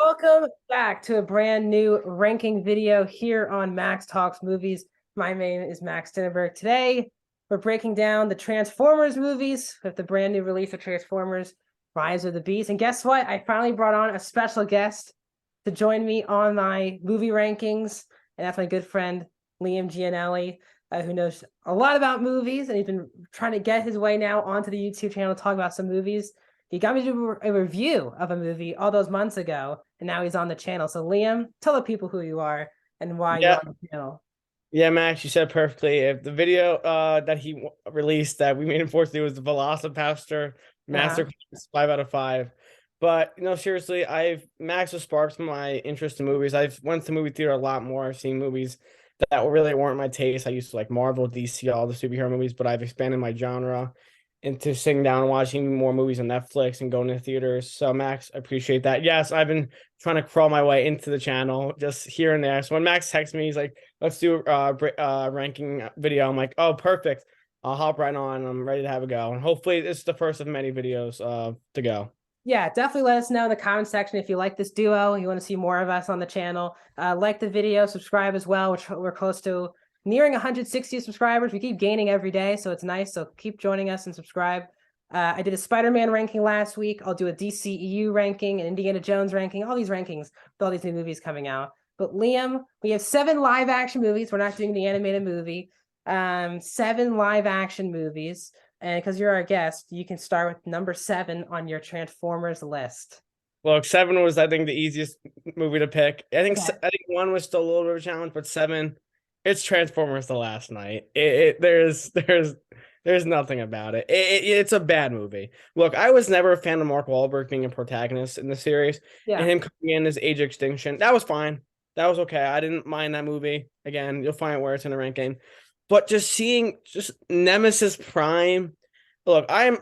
Welcome back to a brand new ranking video here on Max Talks Movies. My name is Max Dinenberg. Today, we're breaking down the Transformers movies with the brand new release of Transformers Rise of the Beast. And guess what? I finally brought on a special guest to join me on my movie rankings. And that's my good friend, Liam Gianelli, who knows a lot about movies. And he's been trying to get his way now onto the YouTube channel to talk about some movies. He got me to do a review of a movie all those months ago, and now he's on the channel. So, Liam, tell the people who you are and why you're on the channel. Yeah, Max, you said perfectly. If the video that he released that we made him force to do was the Velocipaster Masterclass 5 out of 5. But seriously, Max has sparked my interest in movies. I've went to movie theater a lot more. I've seen movies that really weren't my taste. I used to like Marvel, DC, all the superhero movies, but I've expanded my genre into sitting down and watching more movies on Netflix and going to theaters. So Max, I appreciate that. Yes, I've been trying to crawl my way into the channel just here and there. So when Max texts me, he's like, let's do a ranking video. I'm like, oh, perfect. I'll hop right on. I'm ready to have a go. And hopefully this is the first of many videos to go. Yeah, definitely let us know in the comment section if you like this duo, you want to see more of us on the channel. Like the video, subscribe as well, which we're close to nearing 160 subscribers. We keep gaining every day, so it's nice. So keep joining us and subscribe. I did a Spider-Man ranking last week. I'll do a DCEU ranking, an Indiana Jones ranking, all these rankings with all these new movies coming out. But Liam, we have 7 live action movies. We're not doing the animated movie. 7 live action movies. And because you're our guest, you can start with number 7 on your Transformers list. Look, 7 was, I think, the easiest movie to pick. I think 1 was still a little bit of a challenge, but 7, it's Transformers: The Last Knight. There's nothing about it. It's a bad movie. Look, I was never a fan of Mark Wahlberg being a protagonist in the series, and him coming in as Age of Extinction. That was fine. That was okay. I didn't mind that movie. Again, you'll find where it's in the ranking. But just seeing Nemesis Prime, look, I'll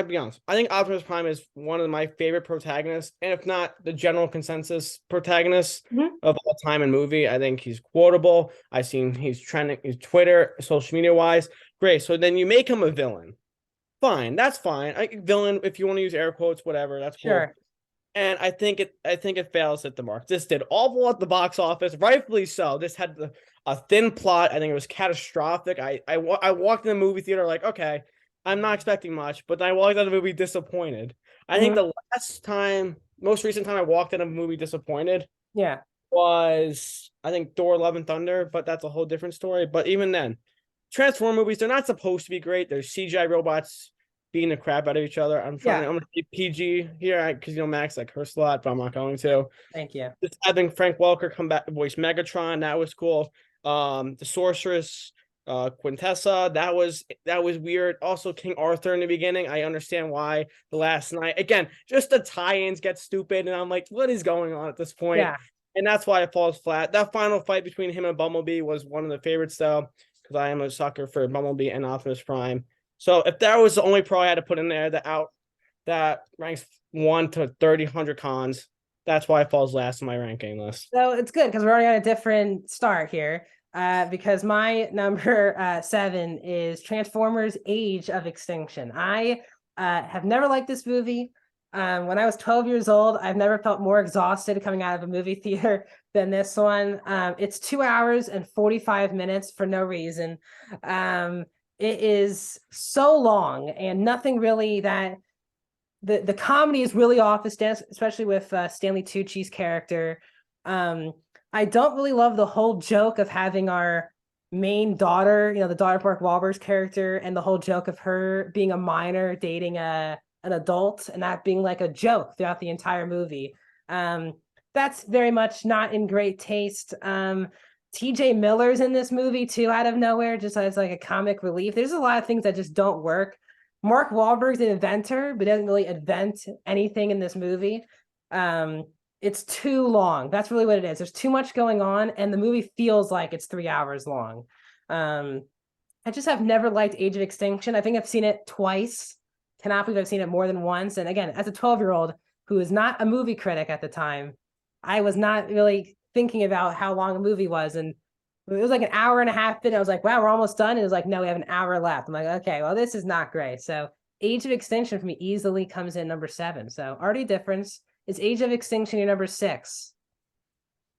be honest. I think Optimus Prime is one of my favorite protagonists, and if not the general consensus protagonist of all time in movie. I think he's quotable. I've seen he's trending, his Twitter, social media wise. Great. So then you make him a villain. Fine, that's fine. Villain, if you want to use air quotes, whatever, that's cool. Sure. And I think it fails at the mark. This did awful at the box office, rightfully so. This had a thin plot. I think it was catastrophic. I walked in the movie theater like, okay, I'm not expecting much, but I walked out of the movie disappointed. I think the most recent time I walked out of a movie disappointed, was I think Thor: Love and Thunder, but that's a whole different story. But even then, Transform movies, they're not supposed to be great. There's CGI robots beating the crap out of each other. I'm gonna be PG here because Max like curse a lot, but I'm not going to. Thank you. Just having Frank Welker come back to voice Megatron, that was cool. The Sorceress, Quintessa, that was weird. Also, King Arthur in the beginning. I understand why The Last Knight. Again, just the tie-ins get stupid, and I'm like, what is going on at this point? Yeah. And that's why it falls flat. That final fight between him and Bumblebee was one of the favorites, though, because I am a sucker for Bumblebee and Optimus Prime. So if that was the only pro I had to put in there, that ranks 1 to 100 cons, that's why it falls last in my ranking list. So it's good because we're already on a different start here. Because my number 7 is Transformers: Age of Extinction. I have never liked this movie. When I was 12 years old, I've never felt more exhausted coming out of a movie theater than this one. It's 2 hours and 45 minutes for no reason. It is so long and nothing really that the comedy is really off, especially with Stanley Tucci's character. I don't really love the whole joke of having our main daughter, the daughter of Mark Wahlberg's character, and the whole joke of her being a minor dating an adult, and that being like a joke throughout the entire movie. That's very much not in great taste. TJ Miller's in this movie too, out of nowhere, just as like a comic relief. There's a lot of things that just don't work. Mark Wahlberg's an inventor, but doesn't really invent anything in this movie. It's too long. That's really what it is. There's too much going on, and the movie feels like it's 3 hours long. I just have never liked Age of Extinction. I think I've seen it twice. Cannot believe I've seen it more than once. And again, as a 12-year-old who is not a movie critic at the time, I was not really thinking about how long a movie was. And it was like an hour and a half in. I was like, wow, we're almost done. And it was like, no, we have an hour left. I'm like, okay, well, this is not great. So Age of Extinction for me easily comes in number 7. So already a difference. Is Age of Extinction your number 6?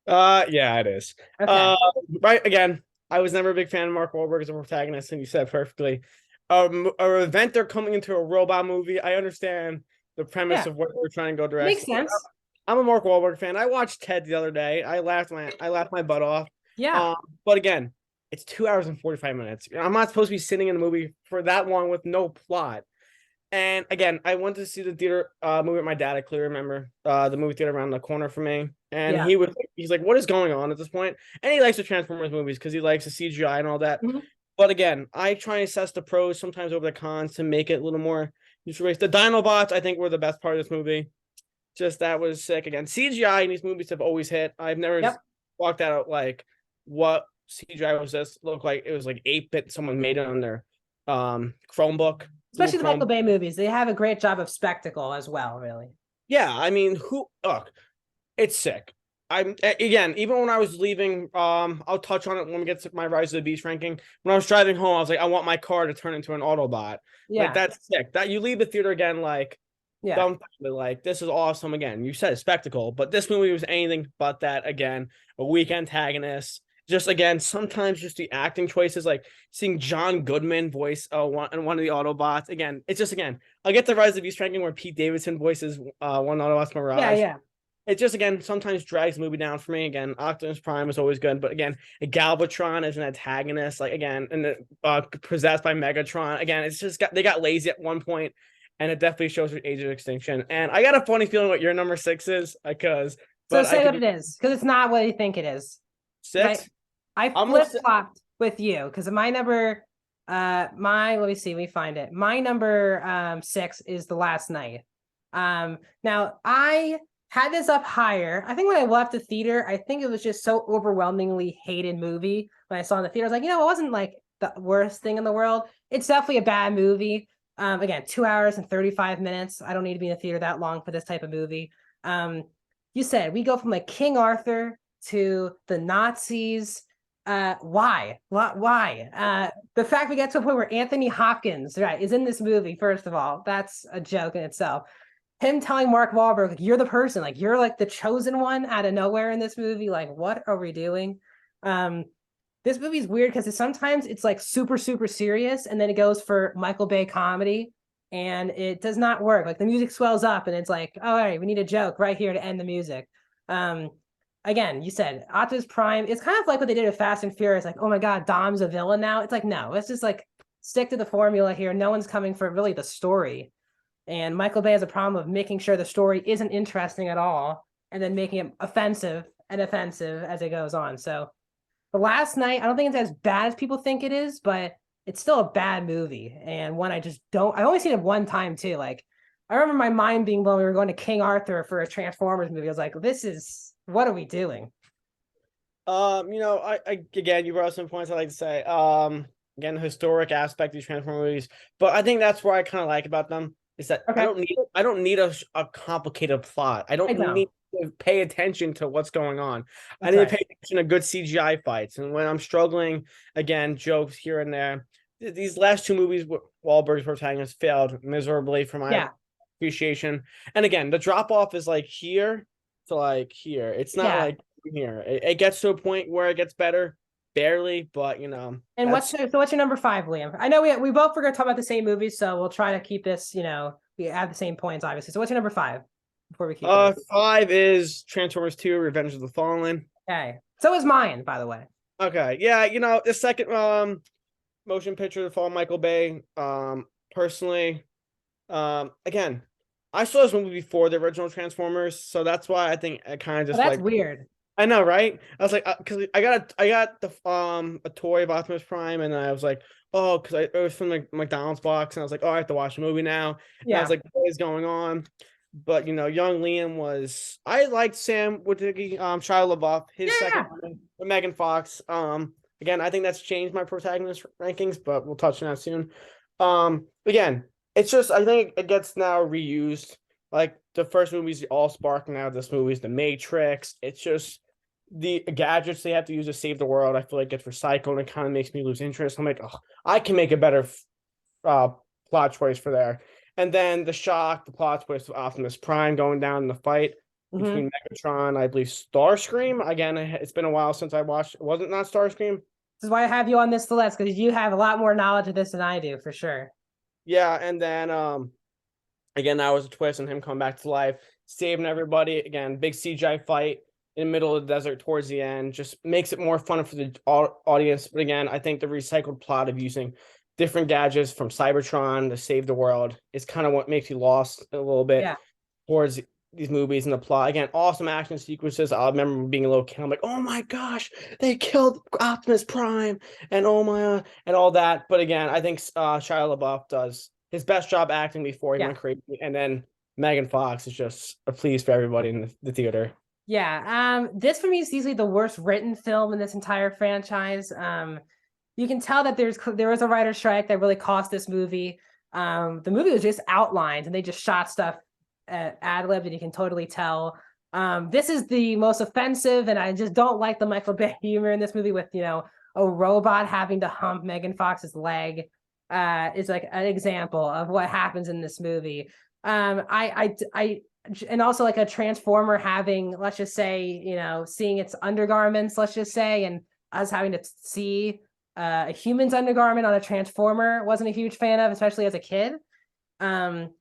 Yeah, it is. Okay. Right, again, I was never a big fan of Mark Wahlberg as a protagonist, and you said perfectly. An inventor coming into a robot movie. I understand the premise Yeah. of what we're trying to go direct. Makes sense. I'm a Mark Wahlberg fan. I watched Ted the other day. I laughed my butt off. Yeah. But again, it's 2 hours and 45 minutes. I'm not supposed to be sitting in the movie for that long with no plot. And again, I went to see the theater movie with my dad. I clearly remember the movie theater around the corner from me. And Yeah. he's like, what is going on at this point? And he likes the Transformers movies because he likes the CGI and all that. Mhm. But again, I try and assess the pros sometimes over the cons to make it a little more neutral. The Dinobots, I think, were the best part of this movie. Just that was sick. Again, CGI in these movies have always hit. I've never walked out like what CGI was this look like. It was like 8-bit. Someone made it on their Chromebook. Especially the Michael Bay movies. They have a great job of spectacle as well, really. Yeah, I mean, it's sick. I'm again, even when I was leaving, I'll touch on it when we get to my Rise to the Beast ranking. When I was driving home, I was like, I want my car to turn into an Autobot. Yeah. Like that's sick. That you leave the theater again, like like this is awesome. Again, you said spectacle, but this movie was anything but that. Again, a weak antagonist. Just again, sometimes just the acting choices, like seeing John Goodman voice one of the Autobots. Again, it's just I'll get to Rise of the Beast ranking where Pete Davidson voices one Autobots Mirage. Yeah. It just again sometimes drags the movie down for me. Again, Optimus Prime is always good, but again, Galvatron as an antagonist, like again, and possessed by Megatron. Again, it's just they got lazy at one point, and it definitely shows the Age of Extinction. And I got a funny feeling what your number 6 is because. So say what it is, because it's not what you think it is. 6. I flip-flopped with you because my number, let me see, we find it. My number 6 is The Last Night. Now I had this up higher. I think when I left the theater, I think it was just so overwhelmingly hated movie. When I saw it in the theater, I was like, it wasn't like the worst thing in the world. It's definitely a bad movie. Again, 2 hours and 35 minutes. I don't need to be in the theater that long for this type of movie. You said we go from like King Arthur to the Nazis. Why? The fact we get to a point where Anthony Hopkins, is in this movie, first of all, that's a joke in itself. Him telling Mark Wahlberg, like, you're the person, like, you're like the chosen one out of nowhere in this movie. Like, what are we doing? This movie's weird because sometimes it's like super, super serious, and then it goes for Michael Bay comedy, and it does not work. Like the music swells up, and it's like, all right, we need a joke right here to end the music. Again, you said Optimus Prime. It's kind of like what they did with Fast and Furious. Like, oh my God, Dom's a villain now. It's like, no, let's just like stick to the formula here. No one's coming for really the story. And Michael Bay has a problem of making sure the story isn't interesting at all, and then making it offensive as it goes on. So The Last Night, I don't think it's as bad as people think it is, but it's still a bad movie. And one I only seen it one time too. Like, I remember my mind being blown. We were going to King Arthur for a Transformers movie. I was like, what are we doing? I again, you brought up some points I like to say. Again, the historic aspect of these Transformers movies, but I think that's what I kind of like about them is that I don't need a complicated plot. I don't need to pay attention to what's going on. I need to pay attention to good CGI fights, and when I'm struggling, again, jokes here and there. These last 2 movies, Wahlberg's protagonist failed miserably for my appreciation. And again, the drop off is like here to like here. It's not like here. It gets to a point where it gets better, barely, but And what's your number 5, Liam? I know we both were going to talk about the same movies, so we'll try to keep this. We have the same points, obviously. So what's your number 5? Before we keep 5 is Transformers 2: Revenge of the Fallen. Okay, so is mine, by the way. Okay, yeah, the second motion picture to follow Michael Bay. Personally, again, I saw this movie before the original Transformers, so that's why I think I kind of just that's weird. I know, right? I was like, because I got the a toy of Optimus Prime, and I was like, oh, because it was from the McDonald's box, and I was like, oh, I have to watch the movie now. And I was like, what is going on? But young Liam I liked Sam Witwicky, Shia LaBeouf, his second one with Megan Fox. Again, I think that's changed my protagonist rankings, but we'll touch on that soon. Again, it's just I think it gets now reused. Like the first movie's the Allspark, now this movie's the Matrix. It's just the gadgets they have to use to save the world. I feel like it's recycled, and it kind of makes me lose interest. I'm like, oh, I can make a better plot choice for there. And then the shock, the plot twist of Optimus Prime going down in the fight Mhm. between Megatron, I believe Starscream. Again, it's been a while since I watched. Was it not Starscream? This is why I have you on this list, because you have a lot more knowledge of this than I do, for sure. Yeah, and then again, that was a twist and him coming back to life, saving everybody. Again, big CGI fight in the middle of the desert towards the end just makes it more fun for the audience. But again, I think the recycled plot of using different gadgets from Cybertron to save the world is kind of what makes you lost a little bit Yeah. towards these movies and the plot. Again, awesome action sequences. I remember being a little kid. I'm like, oh my gosh, they killed Optimus Prime and oh my and all that. But again, I think Shia LaBeouf does his best job acting before he Yeah. went crazy, and then Megan Fox is just a please for everybody in the theater. Yeah. This for me is easily the worst written film in this entire franchise. You can tell that there was a writer's strike that really cost this movie. The movie was just outlined and they just shot stuff at ad lib, and you can totally tell. This is the most offensive, and I just don't like the Michael Bay humor in this movie with, a robot having to hump Megan Fox's leg. Is like an example of what happens in this movie. And also like a transformer having, let's just say, seeing its undergarments, let's just say, and us having to see a human's undergarment on a transformer, wasn't a huge fan of, especially as a kid. John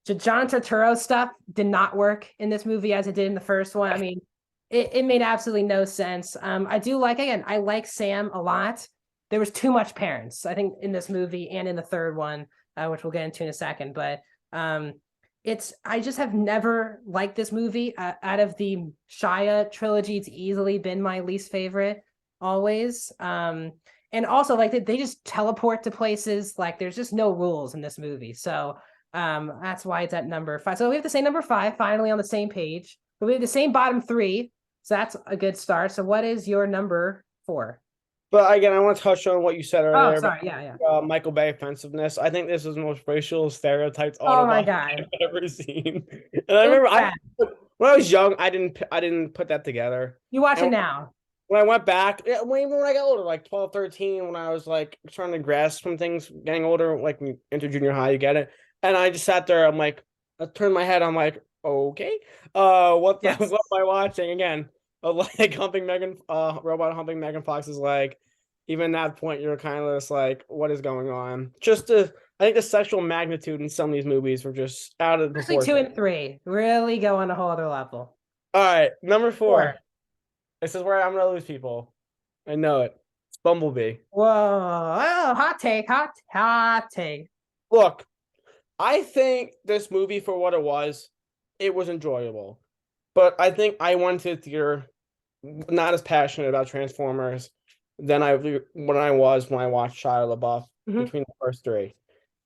Turturro stuff did not work in this movie as it did in the first one. I mean, it made absolutely no sense. I do like, again, I like Sam a lot. There was too much parents, I think, in this movie and in the third one, which we'll get into in a second. But I just have never liked this movie. Out of the Shia trilogy, it's easily been my least favorite, always. And also, like, they just teleport to places. Like, there's just no rules in this movie. So that's why it's at number 5. So we have to say number 5, finally on the same page. But we have the same bottom 3. So that's a good start. So what is your number 4? But again, I want to touch on what you said earlier Sorry. about Michael Bay offensiveness. I think this is the most racial stereotyped Oh my Autobot God. I've ever seen. And I remember when I was young, I didn't put that together. You watch And it now. when I went back, even when I got older, like 12, 13, when I was like trying to grasp some things, getting older, like when you enter junior high, you get it. And I just sat there, I'm like, I turned my head, I'm like, okay, what am I watching again? Like humping robot humping Megan Fox's leg. Even at that point, you're kind of just like, what is going on? I think the sexual magnitude in some of these movies were just out of Especially proportion. 2 and 3 really go on a whole other level. All right, number 4. 4. This is where I'm gonna lose people. I know it. It's Bumblebee. Whoa. Oh, hot take. Hot take. Look, I think this movie, for what it was enjoyable. But I think I went to the theater not as passionate about Transformers than when I watched Shia LaBeouf between the first 3.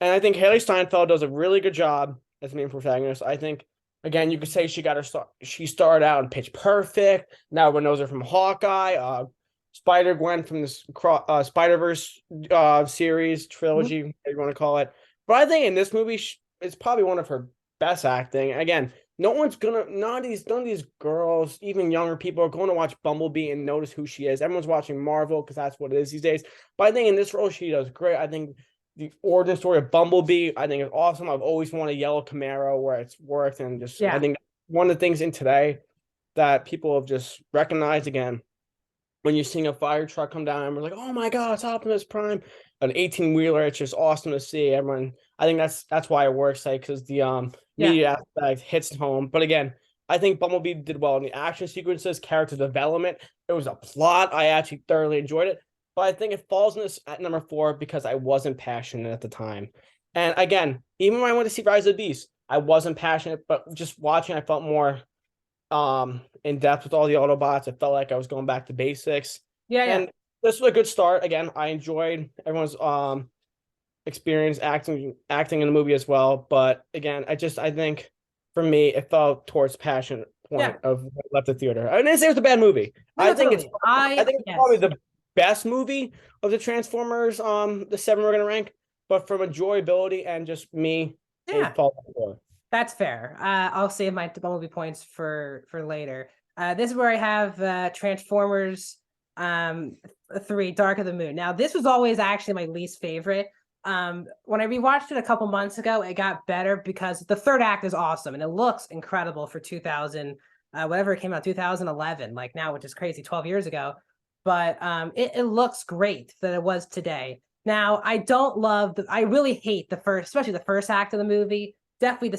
And I think Haley Steinfeld does a really good job as main protagonist. I think, again, you could say she started out in Pitch Perfect. Now everyone knows her from Hawkeye, Spider-Gwen from this Spider-Verse series, trilogy, whatever you want to call it. But I think in this movie, it's probably one of her best acting. Again, none of these girls, even younger people, are going to watch Bumblebee and notice who she is. Everyone's watching Marvel because that's what it is these days. But I think in this role, she does great. I think the origin story of Bumblebee, I think, is awesome. I've always wanted a yellow Camaro where it's worked, and I think one of the things in today that people have just recognized again, when you're seeing a fire truck come down and we're like, oh my God, it's Optimus Prime, an 18-wheeler, it's just awesome to see everyone. I think that's why it works, like, because the media aspect hits home. But again, I think Bumblebee did well in the action sequences, character development. It was a plot. I actually thoroughly enjoyed it. But I think it falls in this at number 4 because I wasn't passionate at the time. And again, even when I went to see Rise of the Beast, I wasn't passionate, but just watching, I felt more in depth with all the Autobots. I felt like I was going back to basics. And this was a good start. Again, I enjoyed everyone's experience acting in the movie as well. But again, I think for me, it fell towards passion point of when I left the theater. I didn't say it was a bad movie. I think it's probably the best movie of the Transformers, the 7 we're gonna rank. But from enjoyability and just me, it fell short. That's fair. I'll save my Bumblebee points for later. This is where I have Transformers 3 Dark of the Moon. Now, this was always actually my least favorite. When I rewatched it a couple months ago, it got better because the third act is awesome and it looks incredible for 2000, whatever it came out, 2011, like now, which is crazy, 12 years ago. But it looks great that it was today. Now, I really hate the first, especially the first act of the movie. Definitely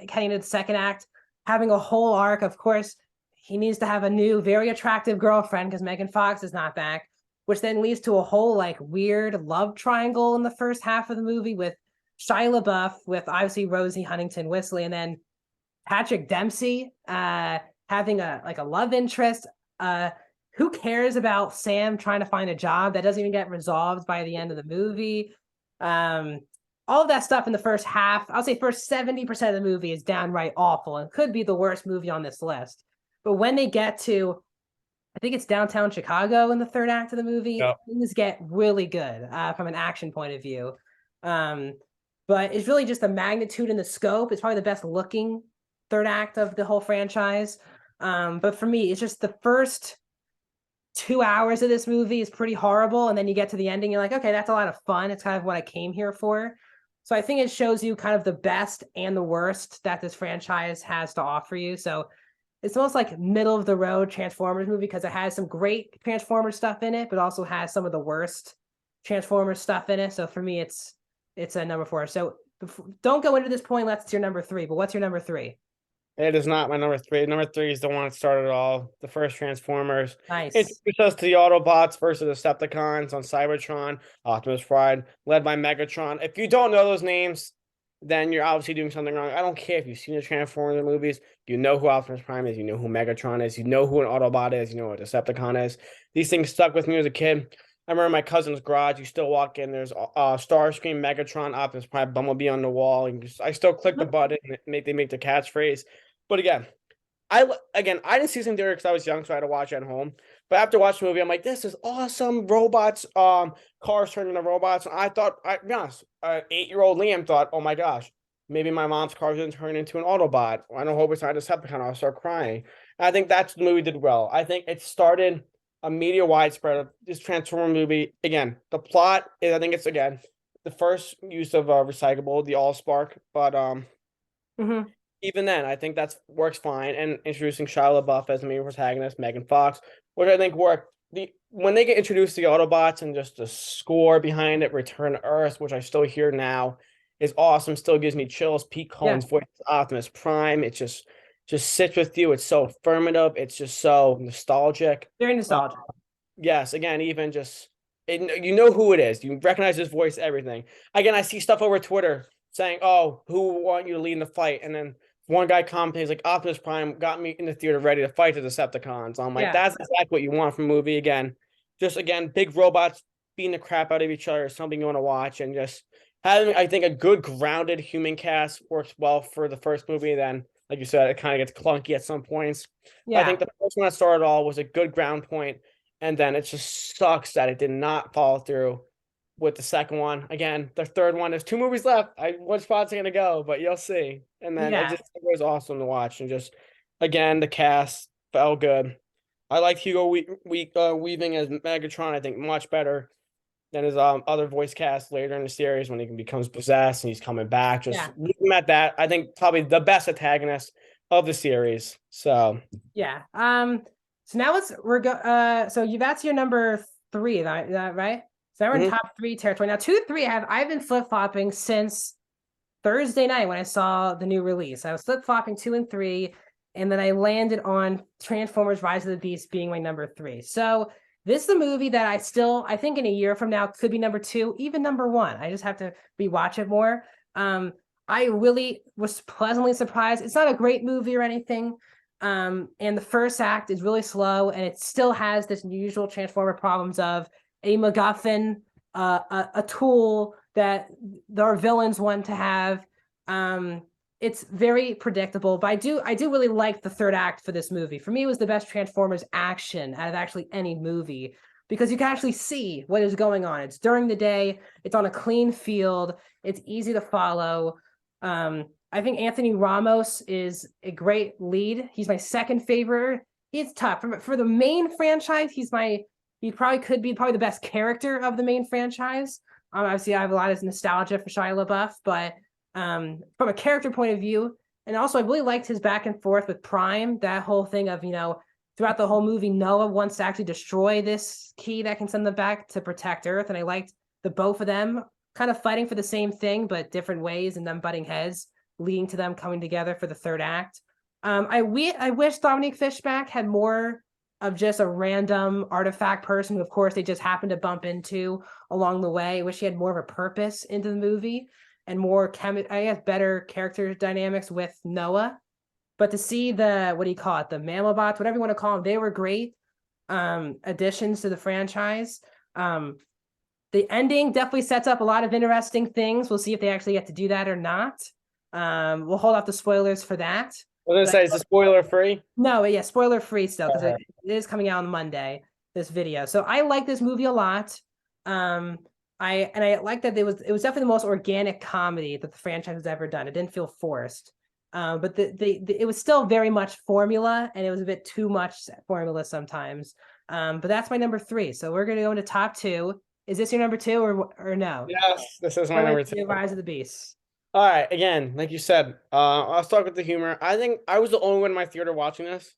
heading to the second act, having a whole arc. Of course, he needs to have a new, very attractive girlfriend because Megan Fox is not back, which then leads to a whole like weird love triangle in the first half of the movie with Shia LaBeouf, with obviously Rosie Huntington-Whistler, and then Patrick Dempsey having a love interest. Who cares about Sam trying to find a job that doesn't even get resolved by the end of the movie? All of that stuff in the first half, I'll say first 70% of the movie is downright awful and could be the worst movie on this list. But when they get to, I think it's downtown Chicago in the third act of the movie, Yep. things get really good from an action point of view. But it's really just the magnitude and the scope. It's probably the best looking third act of the whole franchise. But for me, it's just the first 2 hours of this movie is pretty horrible. And then you get to the ending, you're like, okay, that's a lot of fun. It's kind of what I came here for. So I think it shows you kind of the best and the worst that this franchise has to offer you. So it's almost like middle of the road Transformers movie because it has some great Transformers stuff in it, but also has some of the worst Transformers stuff in it. So for me, it's a number 4. So don't go into this point. Let's your number 3. But what's your number 3? It is not my number 3. Number 3 is the one that started it all. The first Transformers. Nice. Introduced us to the Autobots versus the Decepticons on Cybertron, Optimus Prime, led by Megatron. If you don't know those names, then you're obviously doing something wrong. I don't care if you've seen the Transformers movies. You know who Optimus Prime is. You know who Megatron is. You know who an Autobot is. You know what a Decepticon is. These things stuck with me as a kid. I remember my cousin's garage. You still walk in. There's Starscream, Megatron, Optimus Prime, Bumblebee on the wall. And I still click the button and they make the catchphrase. But again, I didn't see some theater because I was young, so I had to watch it at home. But after watching the movie, I'm like, this is awesome. Robots, cars turning into robots. And I thought, to be honest, 8-year-old Liam thought, oh my gosh, maybe my mom's car is going to turn into an Autobot. I don't hope it's not a Decepticon. I'll start crying. And I think that's the movie did well. I think it started a media widespread of this Transformer movie. Again, the plot is, I think it's, again, the first use of recyclable, the Allspark. But even then, I think that works fine. And introducing Shia LaBeouf as the main protagonist, Megan Fox, which I think worked. When they get introduced to the Autobots and just the score behind it, Return to Earth, which I still hear now, is awesome. Still gives me chills. Pete Cohen's voice, Optimus Prime. It just sits with you. It's so affirmative. It's just so nostalgic. Very nostalgic. Yes. Again, even just you know who it is. You recognize his voice. Everything. Again, I see stuff over Twitter saying, "Oh, who want you to lead in the fight?" And then one guy comments like, Optimus Prime got me in the theater ready to fight the Decepticons. I'm like, that's exactly what you want from a movie. Again, big robots beating the crap out of each other is something you want to watch. And just having, I think, a good grounded human cast works well for the first movie. Then, like you said, it kind of gets clunky at some points. Yeah. I think the first one that started all was a good ground point, and then it just sucks that it did not follow through with the second one. Again, the third one, there's 2 movies left. What spot's going to go, but you'll see. And then it was awesome to watch. And just, again, the cast felt good. I liked Hugo Weaving as Megatron, I think, much better than his other voice cast later in the series when he becomes possessed and he's coming back. Just leave him at that. I think probably the best antagonist of the series. So yeah. So now so that's your number 3, is that right? So now we're in top 3 territory. Now 2 to 3, I've been flip-flopping since Thursday night when I saw the new release. I was flip-flopping 2 and 3, and then I landed on Transformers Rise of the Beast being my number 3. So this is a movie that I think in a year from now could be number 2, even number 1. I just have to rewatch it more. I really was pleasantly surprised. It's not a great movie or anything. And the first act is really slow, and it still has this usual Transformer problems of a MacGuffin, a tool that our villains want to have. It's very predictable, but I do really like the third act for this movie. For me, it was the best Transformers action out of actually any movie because you can actually see what is going on. It's during the day. It's on a clean field. It's easy to follow. I think Anthony Ramos is a great lead. He's my second favorite. He's tough for the main franchise. He probably could be the best character of the main franchise. Obviously, I have a lot of nostalgia for Shia LaBeouf, but from a character point of view, and also I really liked his back and forth with Prime. That whole thing of throughout the whole movie, Noah wants to actually destroy this key that can send them back to protect Earth, and I liked the both of them kind of fighting for the same thing but different ways, and them butting heads, leading to them coming together for the third act. I wish Dominique Fishback had more of just a random artifact person who, of course, they just happened to bump into along the way. I wish he had more of a purpose into the movie and more I guess better character dynamics with Noah. But to see the what do you call it, the Mammalobots, whatever you want to call them, they were great additions to the franchise. The ending definitely sets up a lot of interesting things. We'll see if they actually get to do that or not. We'll hold off the spoilers for that. I was gonna say, is it spoiler free? No, yeah, spoiler free still because it is coming out on Monday. This video, so I like this movie a lot. I like that it was definitely the most organic comedy that the franchise has ever done. It didn't feel forced, but it was still very much formula, and it was a bit too much formula sometimes. But that's my number 3. So we're gonna go into top 2. Is this your number 2 or no? Yes, this is my number 2. Rise of the Beast. All right, again, like you said, I'll start with the humor. I think I was the only one in my theater watching this.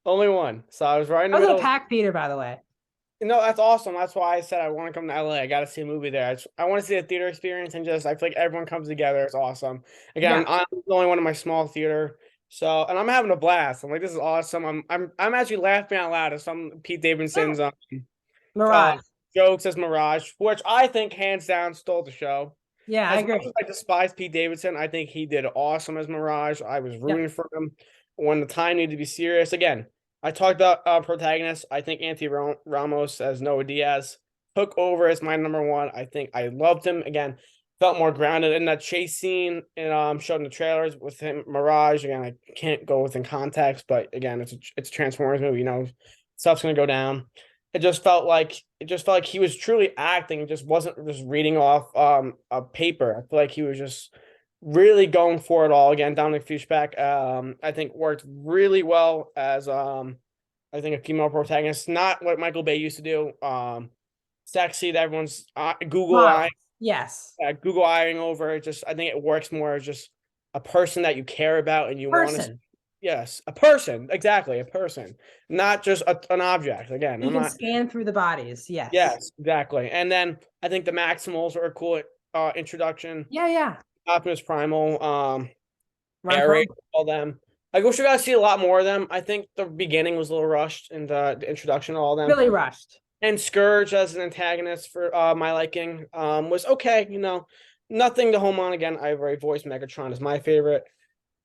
Only one. So I was right in the I was middle. a packed theater, by the way. No, that's awesome. That's why I said I want to come to LA. I got to see a movie there. I want to see a theater experience, and just I feel like everyone comes together. It's awesome. Again, Yeah. I'm the only one in my small theater, so and I'm having a blast. I'm like, this is awesome. I'm actually laughing out loud at some Pete Davidson's Mirage. jokes as Mirage, which I think hands down stole the show. Yeah, I agree. Much as I despise Pete Davidson, I think he did awesome as Mirage. I was rooting for him when the time needed to be serious. Again, I talked about protagonists. I think Anthony Ramos as Noah Diaz took over as my number 1. I think I loved him. Again, felt more grounded in that chase scene and showed in the trailers with him. Mirage, again, I can't go within context, but again, it's a Transformers movie. Stuff's gonna go down. It just felt like he was truly acting. It just wasn't just reading off a paper. I feel like he was just really going for it all. Again, Dominic Fishback, I think worked really well as I think a female protagonist. Not what Michael Bay used to do. Sexy that everyone's Google eye. Yes. Google eyeing over. Just I think it works more as just a person that you care about and you want to. Yes, a person. Exactly, a person, not just an object. Again, you can scan through the bodies. Yes. Yes, exactly. And then I think the Maximals are a cool introduction. Yeah. Optimus Primal, Air, all them. I wish we got to see a lot more of them. I think the beginning was a little rushed in the introduction of all them. Really rushed. And Scourge as an antagonist for my liking was okay. Nothing to home on. Again, I've already voiced Megatron as my favorite.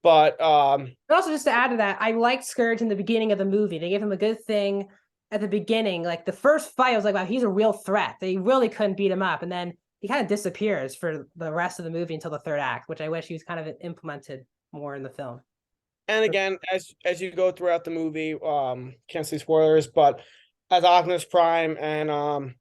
But also, just to add to that, I liked Scourge in the beginning of the movie. They gave him a good thing at the beginning. Like the first fight, I was like, wow, he's a real threat. They really couldn't beat him up. And then he kind of disappears for the rest of the movie until the third act, which I wish he was kind of implemented more in the film. And again, as you go throughout the movie, can't see spoilers, but as Optimus Prime and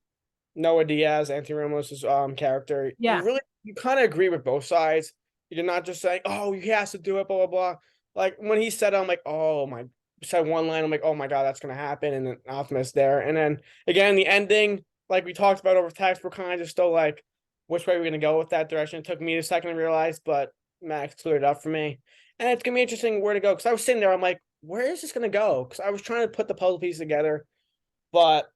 Noah Diaz, Anthony Ramos' character, you kind of agree with both sides. You're not just saying, "Oh, he has to do it," blah blah blah. Like when he said, "I'm like, oh my," said one line, I'm like, "Oh my god, that's gonna happen," and then Optimus there, and then again the ending, like we talked about over text, we're kind of just still like, which way we're gonna go with that direction. It took me a second to realize, but Max cleared it up for me, and it's gonna be interesting where to go. Because I was sitting there, I'm like, where is this gonna go? Because I was trying to put the puzzle pieces together, but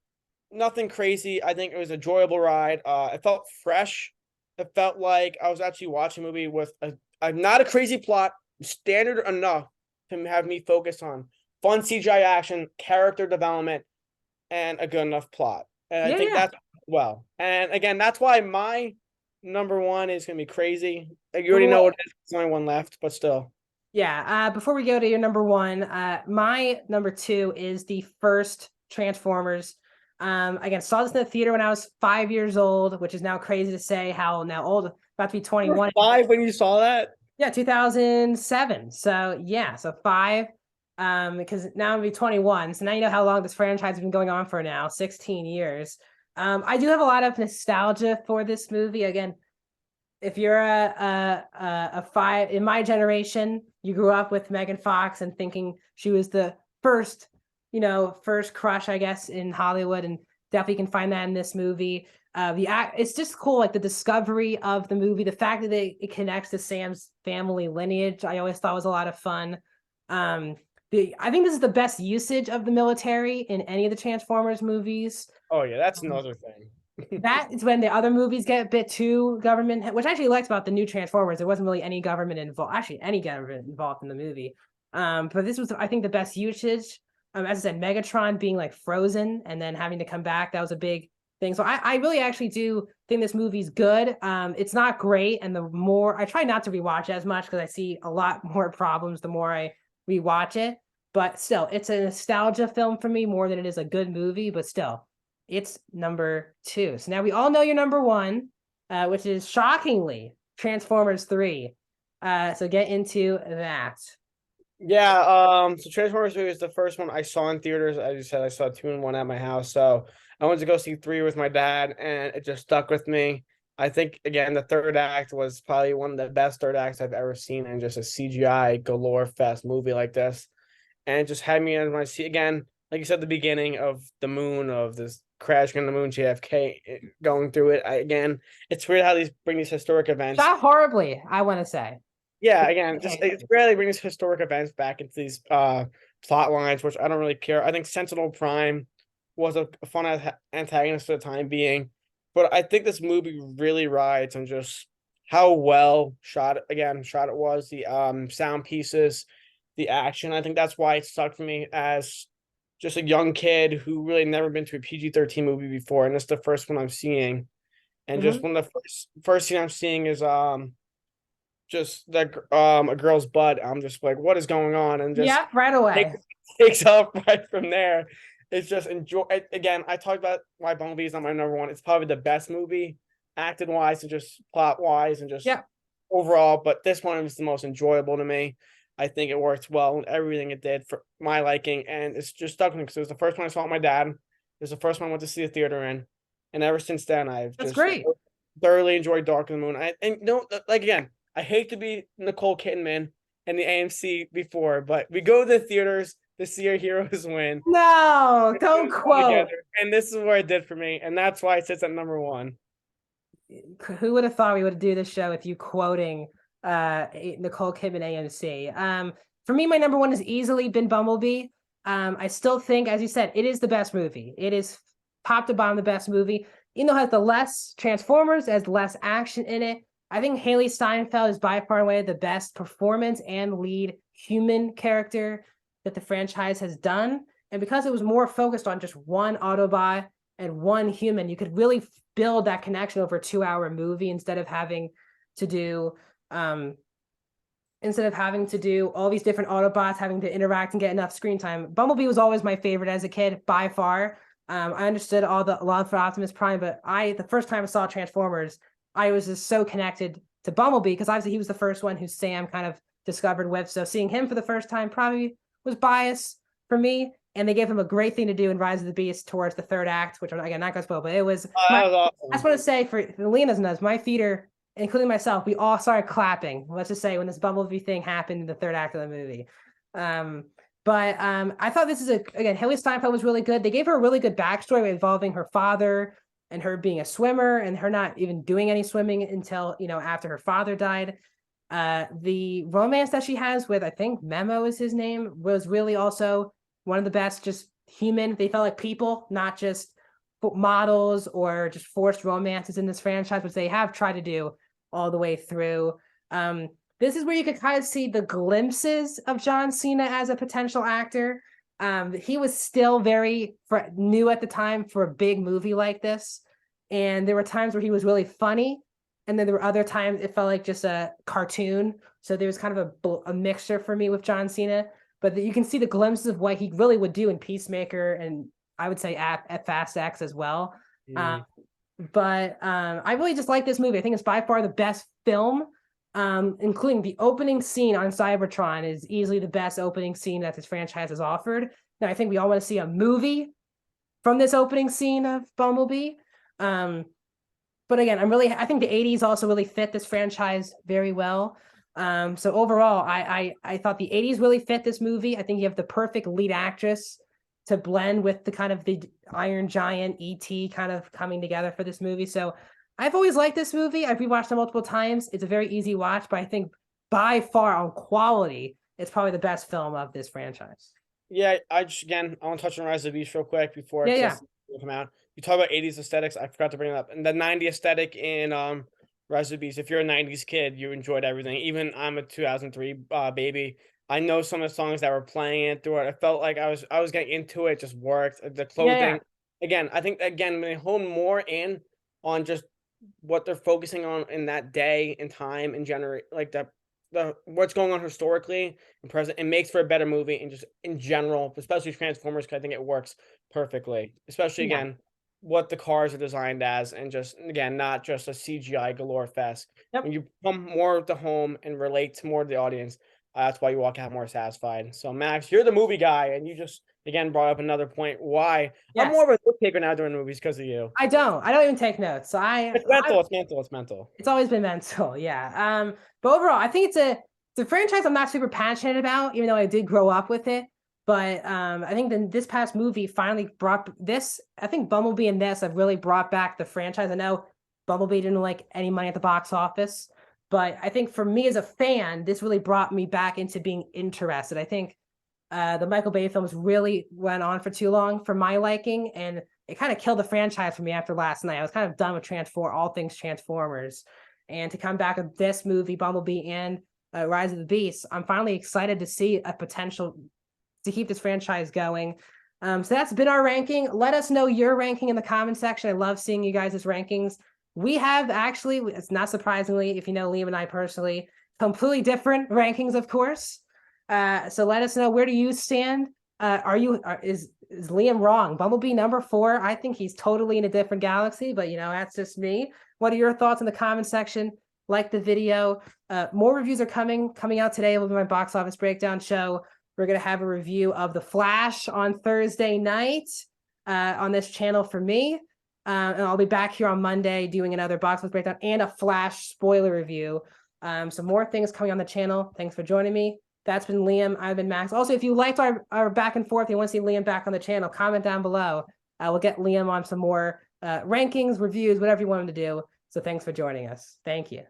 nothing crazy. I think it was an enjoyable ride. It felt fresh. It felt like I was actually watching a movie with a not a crazy plot, standard enough to have me focus on fun CGI action, character development, and a good enough plot. And I think that's well. And again, that's why my number 1 is going to be crazy. You already know what it is. There's only one left, but still. Yeah. Before we go to your number 1, my number 2 is the first Transformers. Again, saw this in the theater when I was 5 years old, which is now crazy to say how now old, about to be 21. 5 when you saw that? Yeah, 2007. So yeah, so 5. Because now I'm gonna be 21. So now you know how long this franchise has been going on for now, 16 years. I do have a lot of nostalgia for this movie. Again, if you're a 5 in my generation, you grew up with Megan Fox and thinking she was the first crush, I guess, in Hollywood, and Definitely can find that in this movie. It's just cool, like the discovery of the movie, the fact that it connects to Sam's family lineage. I always thought was a lot of fun. Um, I think this is the best usage of the military in any of the Transformers movies. Oh yeah, that's another thing. That is when the other movies get a bit too government, which I actually liked about the new Transformers. There wasn't really any government involved, actually any government involved in the movie. But this was, I think, the best usage. As I said, Megatron being like frozen and then having to come back, that was a big thing. So I really actually do think this movie's good. It's not great, and the more I try not to rewatch it as much because I see a lot more problems the more I rewatch it. But still, it's a nostalgia film for me more than it is a good movie. But still, it's number 2. So now we all know your number 1, which is shockingly Transformers 3. So get into that. Yeah, so Transformers 3 was the first one I saw in theaters. As you said, I saw 2 and 1 at my house. So I went to go see 3 with my dad, and it just stuck with me. I think again the third act was probably one of the best third acts I've ever seen in just a CGI galore fest movie like this. And it just had me in my seat again, like you said, the beginning of the moon, of this crashing on the moon, JFK going through it. Again, it's weird how these bring these historic events. Shot horribly, I want to say. Yeah, again, just it's rarely brings historic events back into these plot lines, which I don't really care. I think Sentinel Prime was a fun antagonist for the time being, but I think this movie really rides on just how well shot it was, the sound pieces, the action. I think that's why it stuck to me as just a young kid who really never been to a PG-13 movie before, and it's the first one I'm seeing. And just one of the first scene I'm seeing is just like a girl's butt. I'm just like, what is going on? And just right away takes off right from there. It's just enjoy. Again, I talked about why Bumblebee is not my number 1. It's probably the best movie, acted wise and just plot wise and just overall. But this one was the most enjoyable to me. I think it worked well and everything it did for my liking, and it's just stuck with me because it was the first one I saw with my dad. It was the first one I went to see the theater in, and ever since then I've great. Thoroughly enjoyed Dark of the Moon. Like again, I hate to be Nicole Kidman and the AMC before, but we go to the theaters to see our heroes win. No, don't quote. And this is what it did for me, and that's why it sits at number 1. Who would have thought we would do this show with you quoting Nicole Kidman AMC? For me, my number 1 has easily been Bumblebee. I still think, as you said, it is the best movie. It is top to bottom the best movie. Even though it has the less Transformers, it has less action in it. I think Haley Steinfeld is by far and away the best performance and lead human character that the franchise has done. And because it was more focused on just one Autobot and one human, you could really build that connection over a 2-hour movie instead of having to do all these different Autobots having to interact and get enough screen time. Bumblebee was always my favorite as a kid by far. I understood all the love for Optimus Prime, but the first time I saw Transformers, I was just so connected to Bumblebee because obviously he was the first one who Sam kind of discovered with. So seeing him for the first time probably was biased for me. And they gave him a great thing to do in Rise of the Beast towards the third act, which I'm again not going to spoil, but it was. That was awesome. I just want to say for Lena's knows, my theater, including myself, we all started clapping. Let's just say when this Bumblebee thing happened in the third act of the movie. But I thought this is again, Haley Steinfeld was really good. They gave her a really good backstory involving her father and her being a swimmer and her not even doing any swimming until, after her father died. The romance that she has with, I think Memo is his name, was really also one of the best, just human. They felt like people, not just models or just forced romances in this franchise, which they have tried to do all the way through. This is where you could kind of see the glimpses of John Cena as a potential actor. He was still very new at the time for a big movie like this. And there were times where he was really funny. And then there were other times it felt like just a cartoon. So there was kind of a mixture for me with John Cena. But you can see the glimpses of what he really would do in Peacemaker. And I would say at Fast X as well. I really just like this movie. I think it's by far the best film. Including the opening scene on Cybertron is easily the best opening scene that this franchise has offered. Now, I think we all want to see a movie from this opening scene of Bumblebee. But again, I think the 80s also really fit this franchise very well. So overall, I thought the 80s really fit this movie. I think you have the perfect lead actress to blend with the kind of the Iron Giant ET kind of coming together for this movie. So I've always liked this movie. I've rewatched it multiple times. It's a very easy watch, but I think by far on quality, it's probably the best film of this franchise. Yeah, I want to touch on Rise of the Beast real quick before it Yeah, says come out. You talk about 80s aesthetics. I forgot to bring it up. And the 90s aesthetic in Rise of the Beast. If you're a 90s kid, you enjoyed everything. Even I'm a 2003 baby. I know some of the songs that were playing it through it. I felt like I was getting into it. Just worked. The clothing. Again, I think when they hone more in on just what they're focusing on in that day and time and generate like the what's going on historically and present, it makes for a better movie and just in general, especially Transformers, 'cause I think it works perfectly. Especially Yeah. again, what the cars are designed as, and just again, not just a CGI galore fest. Yep. When you come more to home and relate to more of the audience, that's why you walk out more satisfied. So Max, you're the movie guy, and you just again brought up another point why I'm Yes. more of a note taker now during movies because of you. I don't even take notes. So It's mental. It's mental. It's mental. it's always been mental. Yeah. But overall, I think it's a franchise I'm not super passionate about, even though I did grow up with it. But I think this past movie finally brought this. I think Bumblebee and this have really brought back the franchise. I know Bumblebee didn't like any money at the box office, but I think for me as a fan, this really brought me back into being interested. I think the Michael Bay films really went on for too long for my liking, and it kind of killed the franchise for me after last night. I was kind of done with all things Transformers, and to come back with this movie, Bumblebee and Rise of the Beast, I'm finally excited to see a potential to keep this franchise going. So that's been our ranking. Let us know your ranking in the comment section. I love seeing you guys' rankings. We have actually, it's not surprisingly, if you know Liam and I personally, completely different rankings, of course. So let us know, where do you stand? Is Liam wrong? Bumblebee number 4. I think he's totally in a different galaxy, but that's just me. What are your thoughts in the comment section? Like the video. More reviews are coming out today. Will be my box office breakdown show. We're gonna have a review of The Flash on Thursday night on this channel for me. And I'll be back here on Monday doing another box office breakdown and a Flash spoiler review. So more things coming on the channel. Thanks for joining me. That's been Liam. I've been Max. Also, if you liked our back and forth, you want to see Liam back on the channel, comment down below. We'll get Liam on some more rankings, reviews, whatever you want him to do. So thanks for joining us. Thank you.